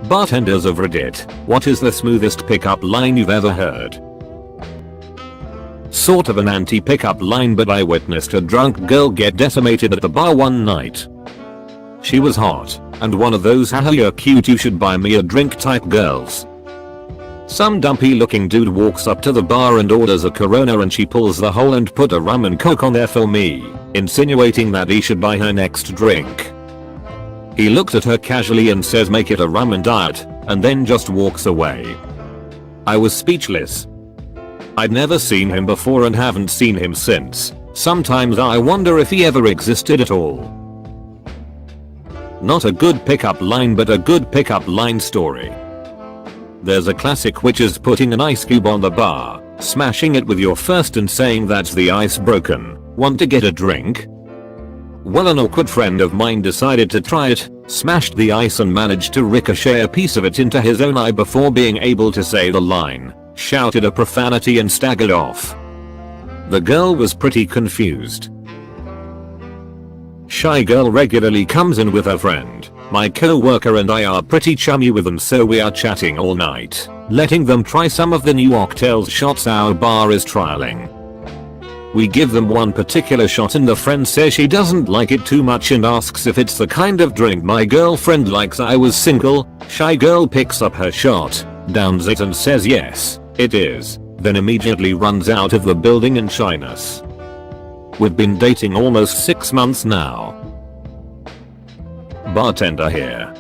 Bartenders of Reddit, what is the smoothest pickup line you've ever heard? Sort of an anti-pickup line, but I witnessed a drunk girl get decimated at the bar one night. She was hot, and one of those haha you're cute you should buy me a drink type girls. Some dumpy looking dude walks up to the bar and orders a Corona, and she pulls the hole and put a rum and coke on there for me, insinuating that he should buy her next drink. He looks at her casually and says make it a rum and diet, and then just walks away. I was speechless. I'd never seen him before and haven't seen him since. Sometimes I wonder if he ever existed at all. Not a good pickup line, but a good pickup line story. There's a classic, which is putting an ice cube on the bar, smashing it with your fist and saying that's the ice broken, want to get a drink? Well, an awkward friend of mine decided to try it, smashed the ice and managed to ricochet a piece of it into his own eye before being able to say the line, shouted a profanity and staggered off. The girl was pretty confused. Shy girl regularly comes in with her friend. My co-worker and I are pretty chummy with them, so we are chatting all night, letting them try some of the new cocktails shots our bar is trialing. We give them one particular shot and the friend says she doesn't like it too much and asks if it's the kind of drink my girlfriend likes. I was single. Shy girl picks up her shot, downs it and says yes, it is, then immediately runs out of the building in shyness. We've been dating almost 6 months now. Bartender here.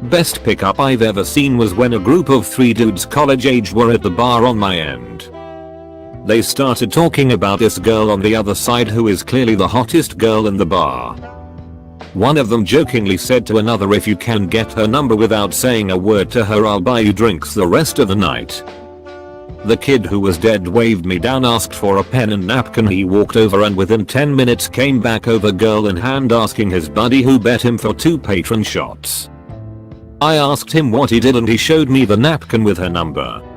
Best pickup I've ever seen was when a group of 3 dudes college age were at the bar on my end. They started talking about this girl on the other side who is clearly the hottest girl in the bar. One of them jokingly said to another, if you can get her number without saying a word to her, I'll buy you drinks the rest of the night. The kid who was dead waved me down, asked for a pen and napkin. He walked over and within 10 minutes came back over girl in hand asking his buddy who bet him for 2 patron shots. I asked him what he did and he showed me the napkin with her number.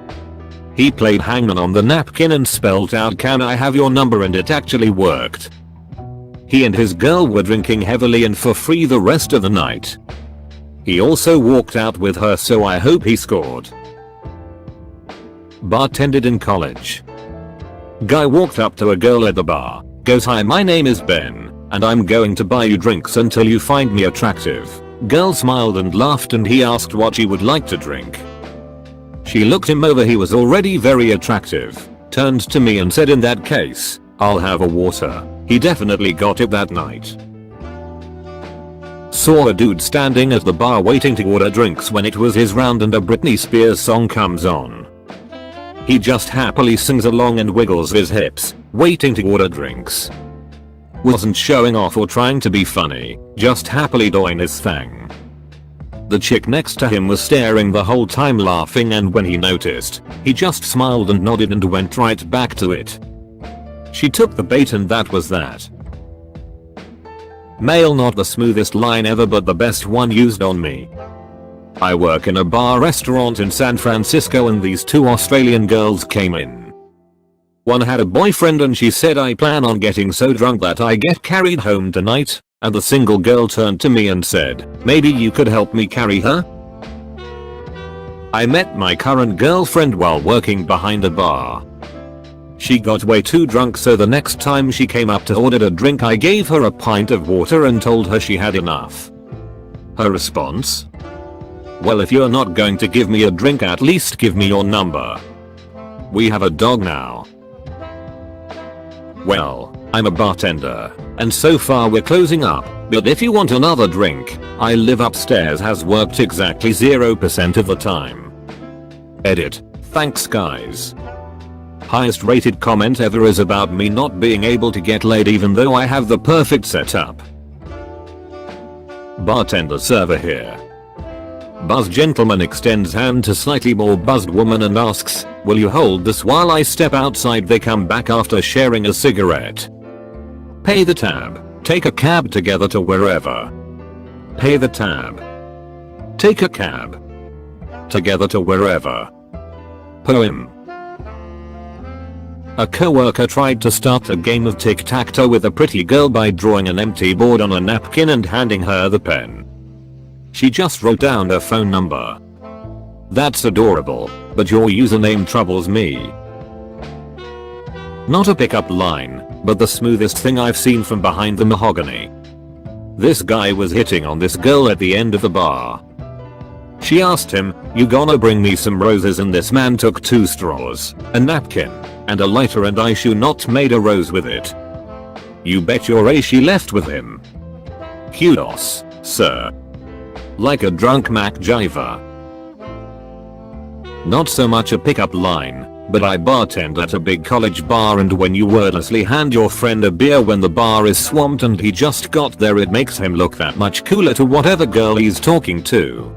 He played hangman on the napkin and spelled out can I have your number, and it actually worked. He and his girl were drinking heavily and for free the rest of the night. He also walked out with her, so I hope he scored. Bartended in college. Guy walked up to a girl at the bar, goes, hi, my name is Ben, and I'm going to buy you drinks until you find me attractive. Girl smiled and laughed and he asked what she would like to drink. She looked him over, he was already very attractive, turned to me and said, in that case, I'll have a water. He definitely got it that night. Saw a dude standing at the bar waiting to order drinks when it was his round and a Britney Spears song comes on. He just happily sings along and wiggles his hips, waiting to order drinks. Wasn't showing off or trying to be funny, just happily doing his thing. The chick next to him was staring the whole time laughing, and when he noticed, he just smiled and nodded and went right back to it. She took the bait and that was that. Mail, not the smoothest line ever but the best one used on me. I work in a bar restaurant in San Francisco and these 2 Australian girls came in. One had a boyfriend and she said, I plan on getting so drunk that I get carried home tonight, and the single girl turned to me and said, maybe you could help me carry her? I met my current girlfriend while working behind a bar. She got way too drunk, so the next time she came up to order a drink I gave her a pint of water and told her she had enough. Her response? Well, if you're not going to give me a drink, at least give me your number. We have a dog now. Well, I'm a bartender, and so far we're closing up, but if you want another drink, I live upstairs has worked exactly 0% of the time. Edit. Thanks guys. Highest rated comment ever is about me not being able to get laid even though I have the perfect setup. Bartender server here. Buzzed gentleman extends hand to slightly more buzzed woman and asks, will you hold this while I step outside? They come back after sharing a cigarette. Pay the tab. Take a cab together to wherever. Pay the tab. Take a cab. Together to wherever. Poem. A coworker tried to start a game of tic-tac-toe with a pretty girl by drawing an empty board on a napkin and handing her the pen. She just wrote down her phone number. That's adorable, but your username troubles me. Not a pickup line, but the smoothest thing I've seen from behind the mahogany. This guy was hitting on this girl at the end of the bar. She asked him, "You gonna bring me some roses?" and this man took 2 straws, a napkin, and a lighter, and I should not made a rose with it. You bet your ass she left with him. Kudos, sir. Like a drunk MacGyver. Not so much a pickup line, but I bartend at a big college bar, and when you wordlessly hand your friend a beer when the bar is swamped and he just got there, it makes him look that much cooler to whatever girl he's talking to.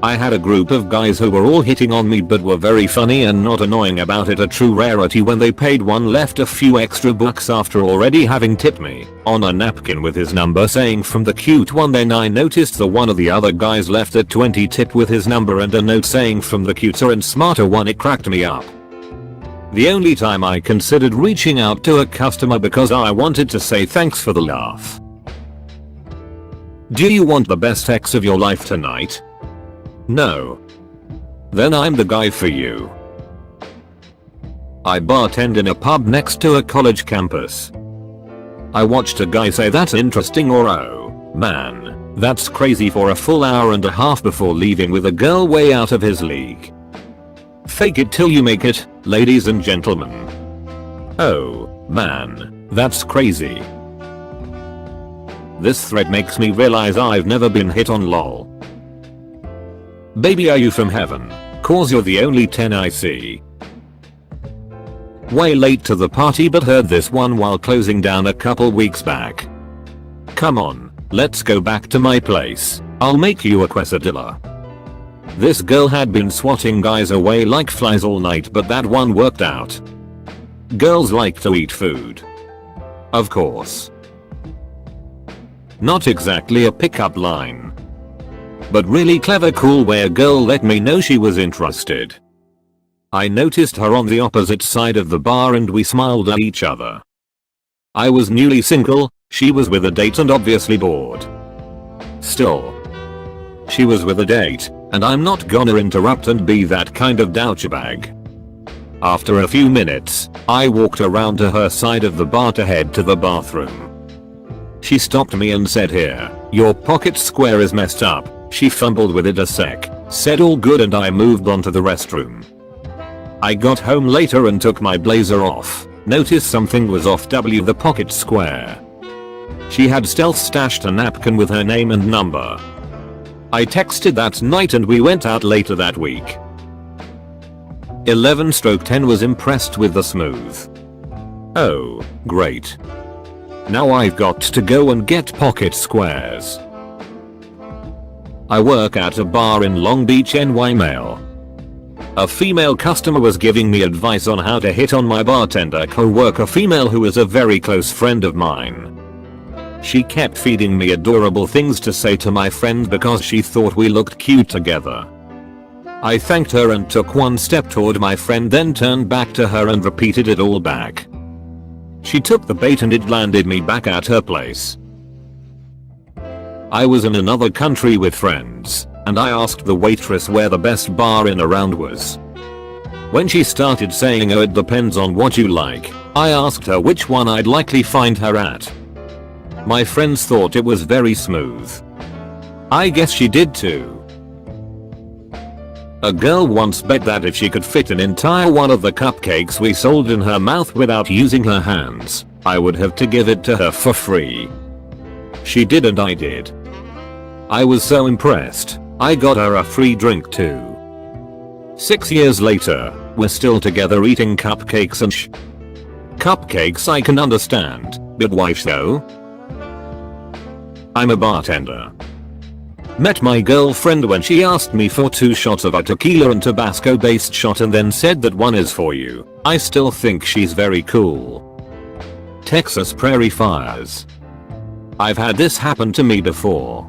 I had a group of guys who were all hitting on me but were very funny and not annoying about it, a true rarity when they paid one left a few extra bucks after already having tipped me, on a napkin with his number saying from the cute one. Then I noticed the one of the other guys left a 20 tip with his number and a note saying from the cuter and smarter one. It cracked me up. The only time I considered reaching out to a customer because I wanted to say thanks for the laugh. Do you want the best sex of your life tonight? No. Then I'm the guy for you. I bartend in a pub next to a college campus. I watched a guy say "That's interesting" or "Oh, man, that's crazy" for a full hour and a half before leaving with a girl way out of his league. Fake it till you make it, ladies and gentlemen. Oh, man, that's crazy. This thread makes me realize I've never been hit on, lol. Baby, are you from heaven? Cause you're the only 10 I see. Way late to the party but heard this one while closing down a couple weeks back. Come on, let's go back to my place. I'll make you a quesadilla. This girl had been swatting guys away like flies all night, but that one worked out. Girls like to eat food. Of course. Not exactly a pickup line, but really clever cool way a girl let me know she was interested. I noticed her on the opposite side of the bar and we smiled at each other. I was newly single, she was with a date and obviously bored. Still, she was with a date, and I'm not gonna interrupt and be that kind of douchebag. After a few minutes, I walked around to her side of the bar to head to the bathroom. She stopped me and said, "Here, your pocket square is messed up." She fumbled with it a sec, said all good, and I moved on to the restroom. I got home later and took my blazer off, noticed something was off the pocket square. She had stealth stashed a napkin with her name and number. I texted that night and we went out later that week. 11/10 was impressed with the smooth. Oh, great. Now I've got to go and get pocket squares. I work at a bar in Long Beach, NY. Male. A female customer was giving me advice on how to hit on my bartender co-worker female who is a very close friend of mine. She kept feeding me adorable things to say to my friend because she thought we looked cute together. I thanked her and took one step toward my friend, then turned back to her and repeated it all back. She took the bait and it landed me back at her place. I was in another country with friends, and I asked the waitress where the best bar in around was. When she started saying, "Oh, it depends on what you like," I asked her which one I'd likely find her at. My friends thought it was very smooth. I guess she did too. A girl once bet that if she could fit an entire one of the cupcakes we sold in her mouth without using her hands, I would have to give it to her for free. She did and I did. I was so impressed, I got her a free drink too. 6 years later, we're still together eating cupcakes and Cupcakes I can understand, but why though? I'm a bartender. Met my girlfriend when she asked me for 2 shots of a tequila and Tabasco based shot and then said that one is for you. I still think she's very cool. Texas prairie fires. I've had this happen to me before.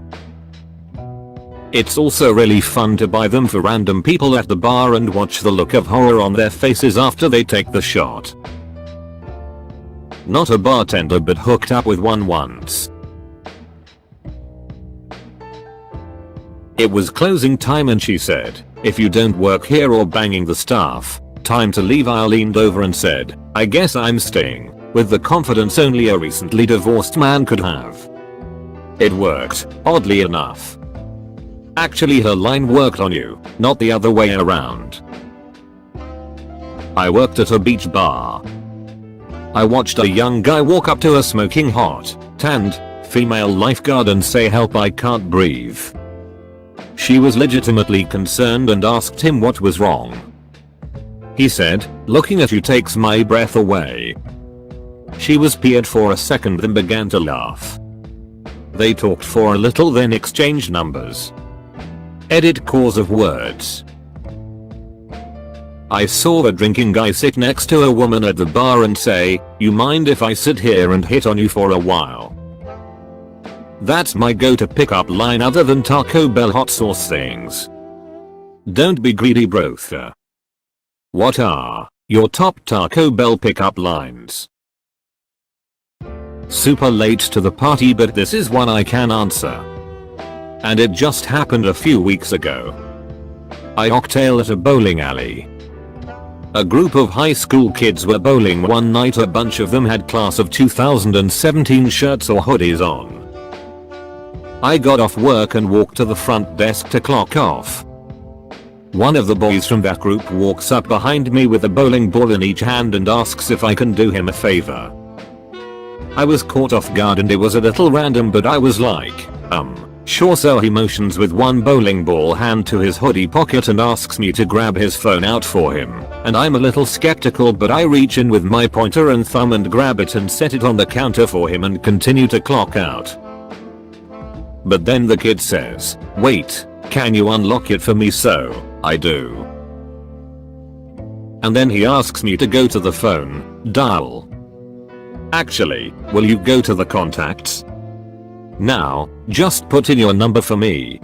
It's also really fun to buy them for random people at the bar and watch the look of horror on their faces after they take the shot. Not a bartender but hooked up with one once. It was closing time and she said, "If you don't work here or banging the staff, time to leave." I leaned over and said, "I guess I'm staying," with the confidence only a recently divorced man could have. It worked, oddly enough. Actually, her line worked on you, not the other way around. I worked at a beach bar. I watched a young guy walk up to a smoking hot, tanned, female lifeguard and say, "Help, I can't breathe." She was legitimately concerned and asked him what was wrong. He said, "Looking at you takes my breath away." She was peered for a second then began to laugh. They talked for a little then exchanged numbers. Edit cause of words. I saw a drinking guy sit next to a woman at the bar and say, "You mind if I sit here and hit on you for a while?" That's my go-to pickup line other than Taco Bell hot sauce things. Don't be greedy, brother. What are your top Taco Bell pickup lines? Super late to the party, but this is one I can answer. And it just happened a few weeks ago. I cocktail at a bowling alley. A group of high school kids were bowling one night. A bunch of them had class of 2017 shirts or hoodies on. I got off work and walked to the front desk to clock off. One of the boys from that group walks up behind me with a bowling ball in each hand and asks if I can do him a favor. I was caught off guard and it was a little random, but I was like, sure. So he motions with one bowling ball hand to his hoodie pocket and asks me to grab his phone out for him, and I'm a little skeptical, but I reach in with my pointer and thumb and grab it and set it on the counter for him and continue to clock out. But then the kid says, "Wait, can you unlock it for me?" So I do. And then he asks me to go to the phone, dial. Actually, will you go to the contacts? Now, just put in your number for me.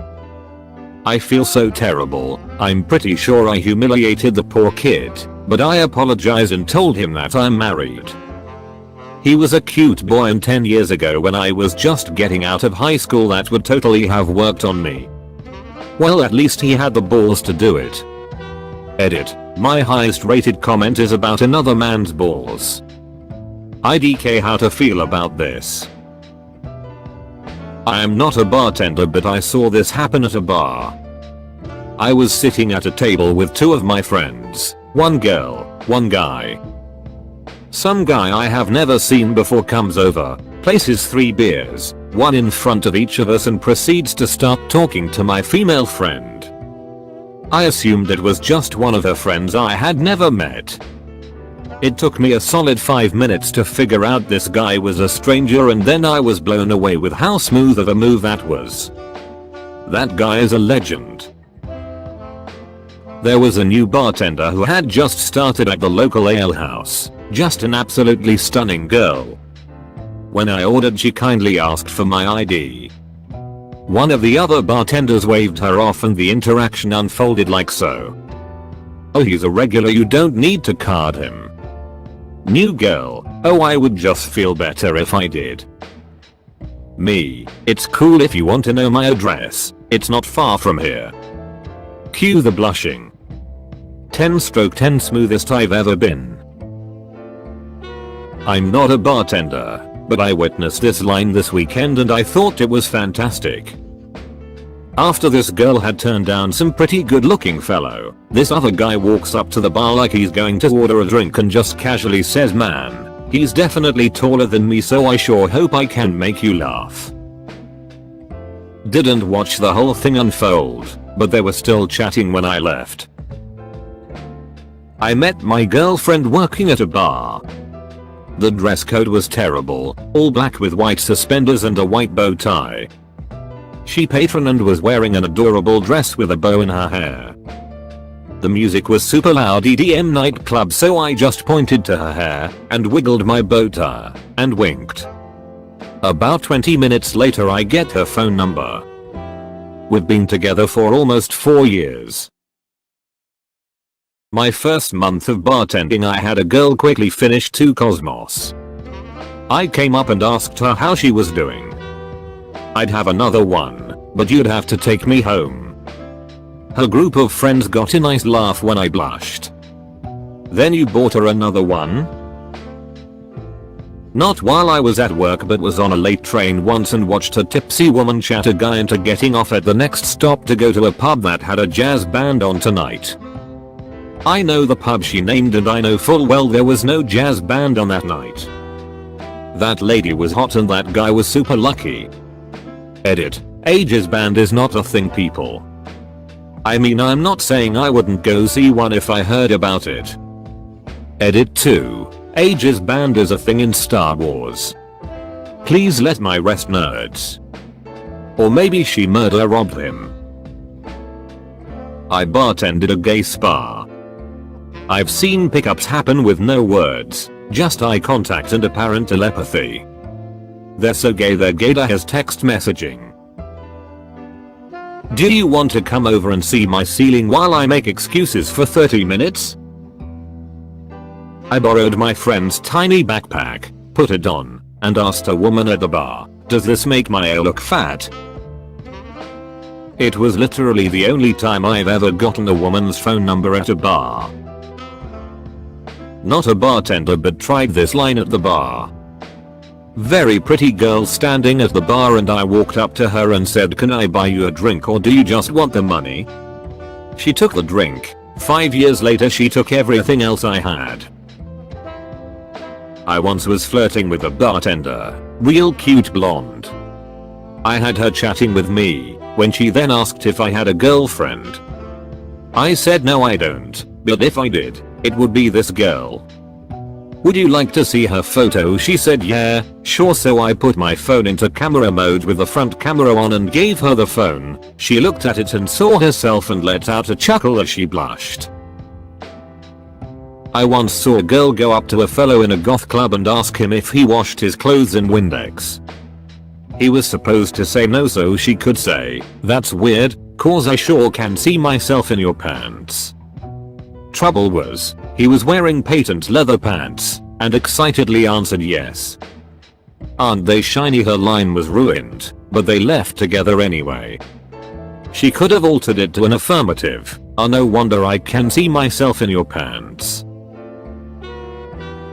I feel so terrible. I'm pretty sure I humiliated the poor kid, but I apologized and told him that I'm married. He was a cute boy, and 10 years ago when I was just getting out of high school that would totally have worked on me. Well, at least he had the balls to do it. Edit. My highest rated comment is about another man's balls. IDK how to feel about this. I am not a bartender, but I saw this happen at a bar. I was sitting at a table with two of my friends, one girl, one guy. Some guy I have never seen before comes over, places 3 beers, one in front of each of us, and proceeds to start talking to my female friend. I assumed it was just one of her friends I had never met. It took me a solid 5 minutes to figure out this guy was a stranger, and then I was blown away with how smooth of a move that was. That guy is a legend. There was a new bartender who had just started at the local ale house, just an absolutely stunning girl. When I ordered, she kindly asked for my ID. One of the other bartenders waved her off and the interaction unfolded like so. "Oh, he's a regular, you don't need to card him." New girl, "Oh, I would just feel better if I did." Me, "It's cool if you want to know my address, it's not far from here." Cue the blushing. 10/10 smoothest I've ever been. I'm not a bartender, but I witnessed this line this weekend and I thought it was fantastic. After this girl had turned down some pretty good looking fellow, this other guy walks up to the bar like he's going to order a drink and just casually says, "Man, he's definitely taller than me, so I sure hope I can make you laugh." Didn't watch the whole thing unfold, but they were still chatting when I left. I met my girlfriend working at a bar. The dress code was terrible, all black with white suspenders and a white bow tie. She patroned was wearing an adorable dress with a bow in her hair. The music was super loud EDM nightclub, so I just pointed to her hair and wiggled my bow tie and winked. About 20 minutes later I get her phone number. We've been together for almost 4 years. My first month of bartending, I had a girl quickly finish 2 Cosmos. I came up and asked her how she was doing. "I'd have another one, but you'd have to take me home." Her group of friends got a nice laugh when I blushed. Then you bought her another one? Not while I was at work, but was on a late train once and watched a tipsy woman chat a guy into getting off at the next stop to go to a pub that had a jazz band on tonight. I know the pub she named and I know full well there was no jazz band on that night. That lady was hot and that guy was super lucky. Edit. Ages band is not a thing, people. I mean, I'm not saying I wouldn't go see one if I heard about it. Edit 2. Ages band is a thing in Star Wars. Please let my rest nerds. Or maybe she murder robbed him. I bartended a gay spa. I've seen pickups happen with no words, just eye contact and apparent telepathy. They're so gay their gaydar has text messaging. Do you want to come over and see my ceiling while I make excuses for 30 minutes? I borrowed my friend's tiny backpack, put it on, and asked a woman at the bar, does this make my ale look fat? It was literally the only time I've ever gotten a woman's phone number at a bar. Not a bartender, but tried this line at the bar. Very pretty girl standing at the bar and I walked up to her and said, can I buy you a drink or do you just want the money? She took the drink. 5 years later she took everything else I had. I once was flirting with a bartender, real cute blonde. I had her chatting with me, when she then asked if I had a girlfriend. I said no I don't, but if I did, it would be this girl. Would you like to see her photo? She said yeah, sure, so I put my phone into camera mode with the front camera on and gave her the phone. She looked at it and saw herself and let out a chuckle as she blushed. I once saw a girl go up to a fellow in a goth club and ask him if he washed his clothes in Windex. He was supposed to say no, so she could say, that's weird, cause I sure can see myself in your pants. Trouble was, he was wearing patent leather pants, and excitedly answered yes. Aren't they shiny? Her line was ruined, but they left together anyway. She could have altered it to an affirmative, oh no wonder I can see myself in your pants.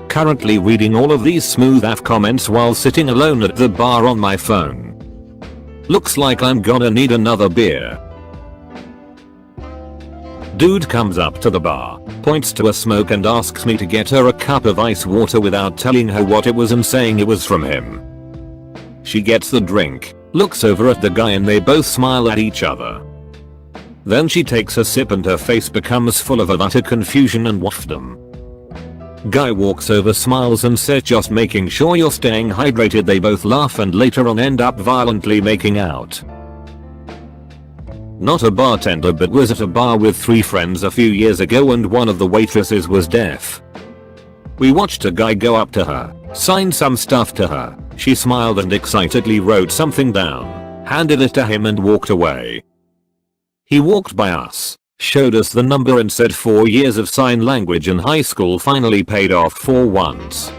Currently reading all of these smooth AF comments while sitting alone at the bar on my phone. Looks like I'm gonna need another beer. Dude comes up to the bar, points to a smoke and asks me to get her a cup of ice water without telling her what it was and saying it was from him. She gets the drink, looks over at the guy and they both smile at each other. Then she takes a sip and her face becomes full of utter confusion and waffdom. Guy walks over, smiles and says, just making sure you're staying hydrated. They both laugh and later on end up violently making out. Not a bartender, but was at a bar with 3 friends a few years ago and one of the waitresses was deaf. We watched a guy go up to her, sign some stuff to her. She smiled and excitedly wrote something down, handed it to him and walked away. He walked by us, showed us the number and said 4 years of sign language in high school finally paid off for once.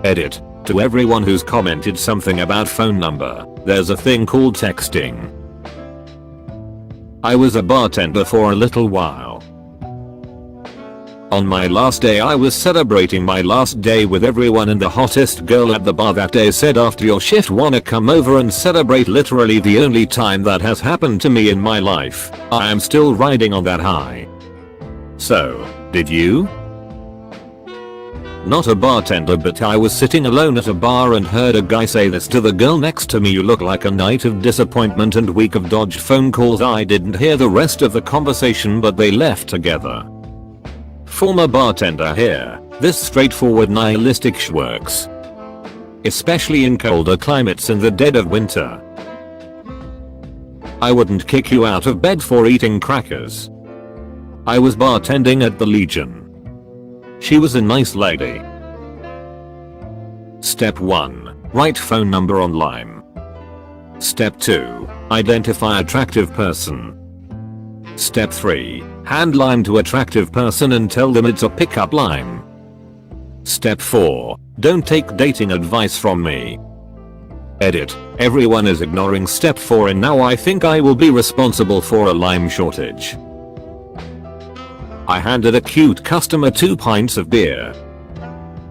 Edit. To everyone who's commented something about phone number, there's a thing called texting. I was a bartender for a little while. On my last day I was celebrating my last day with everyone and the hottest girl at the bar that day said, after your shift wanna come over and celebrate? Literally the only time that has happened to me in my life. I am still riding on that high. So, did you? Not a bartender, but I was sitting alone at a bar and heard a guy say this to the girl next to me, you look like a night of disappointment and week of dodged phone calls. I didn't hear the rest of the conversation, but they left together. Former bartender here, this straightforward nihilistic sh works. Especially in colder climates in the dead of winter. I wouldn't kick you out of bed for eating crackers. I was bartending at the Legion. She was a nice lady. Step 1. Write phone number on Lime. Step 2. Identify attractive person. Step 3. Hand Lime to attractive person and tell them it's a pickup line. Step 4. Don't take dating advice from me. Edit. Everyone is ignoring step 4 and now I think I will be responsible for a lime shortage. I handed a cute customer 2 pints of beer.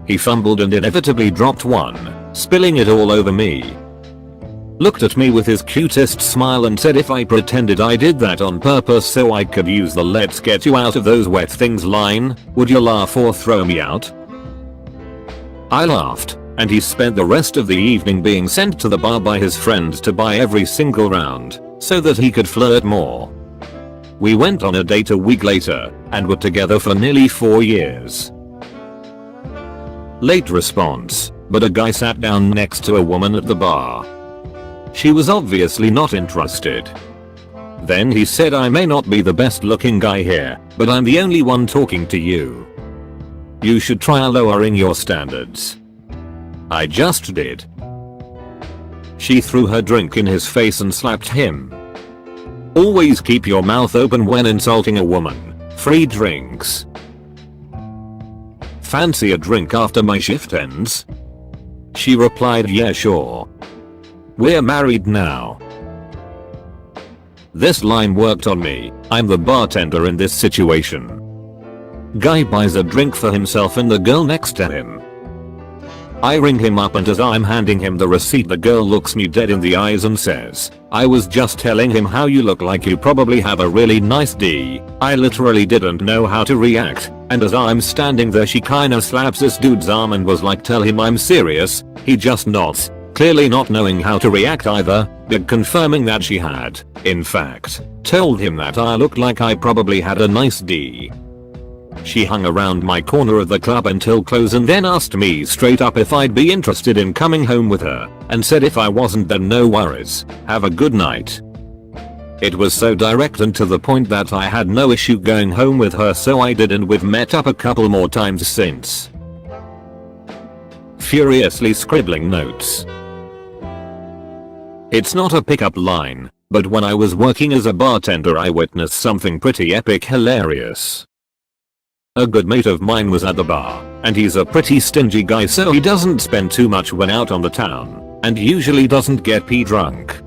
He fumbled and inevitably dropped one, spilling it all over me. Looked at me with his cutest smile and said if I pretended I did that on purpose so I could use the "let's get you out of those wet things" line, would you laugh or throw me out? I laughed, and he spent the rest of the evening being sent to the bar by his friends to buy every single round, so that he could flirt more. We went on a date a week later, and were together for nearly 4 years. Late response, but a guy sat down next to a woman at the bar. She was obviously not interested. Then he said, "I may not be the best looking guy here, but I'm the only one talking to you. You should try lowering your standards." I just did. She threw her drink in his face and slapped him. Always keep your mouth open when insulting a woman. Free drinks. Fancy a drink after my shift ends? She replied, "Yeah, sure. We're married now." This line worked on me. I'm the bartender in this situation. Guy buys a drink for himself and the girl next to him. I ring him up and as I'm handing him the receipt the girl looks me dead in the eyes and says, "I was just telling him how you look like you probably have a really nice D." I literally didn't know how to react, and as I'm standing there she kinda slaps this dude's arm and was like, "Tell him I'm serious." He just nods, clearly not knowing how to react either, but confirming that she had, in fact, told him that I looked like I probably had a nice D. She hung around my corner of the club until close and then asked me straight up if I'd be interested in coming home with her, and said if I wasn't then no worries, have a good night. It was so direct and to the point that I had no issue going home with her, so I did, and we've met up a couple more times since. Furiously scribbling notes. It's not a pickup line, but when I was working as a bartender I witnessed something pretty epic hilarious. A good mate of mine was at the bar, and he's a pretty stingy guy, so he doesn't spend too much when out on the town, and usually doesn't get pee drunk.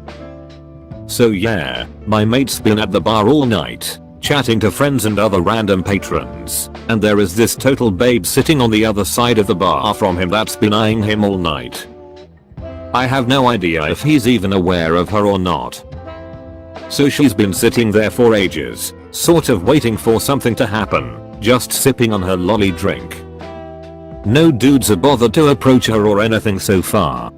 So yeah, my mate's been at the bar all night, chatting to friends and other random patrons, and there is this total babe sitting on the other side of the bar from him that's been eyeing him all night. I have no idea if he's even aware of her or not. So she's been sitting there for ages, sort of waiting for something to happen, just sipping on her lolly drink. No dudes have bothered to approach her or anything so far.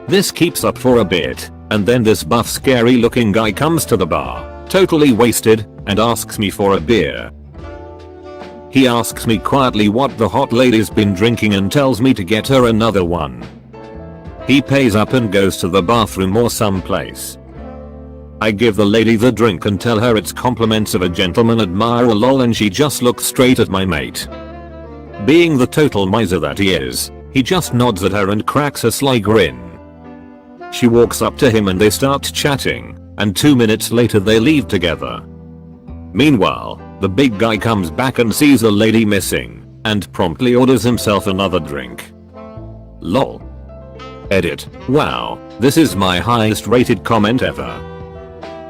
This keeps up for a bit, and then this buff scary looking guy comes to the bar, totally wasted, and asks me for a beer. He asks me quietly what the hot lady's been drinking and tells me to get her another one. He pays up and goes to the bathroom or someplace. I give the lady the drink and tell her it's compliments of a gentleman admirer lol, and she just looks straight at my mate. Being the total miser that he is, he just nods at her and cracks a sly grin. She walks up to him and they start chatting, and 2 minutes later they leave together. Meanwhile, the big guy comes back and sees the lady missing, and promptly orders himself another drink. Lol. Edit. Wow, this is my highest rated comment ever.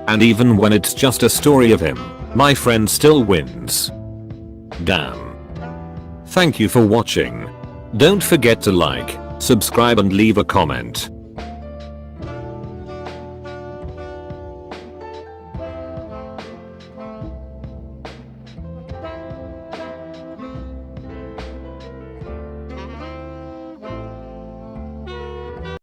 And even when it's just a story of him, my friend still wins. Damn. Thank you for watching. Don't forget to like, subscribe and leave a comment.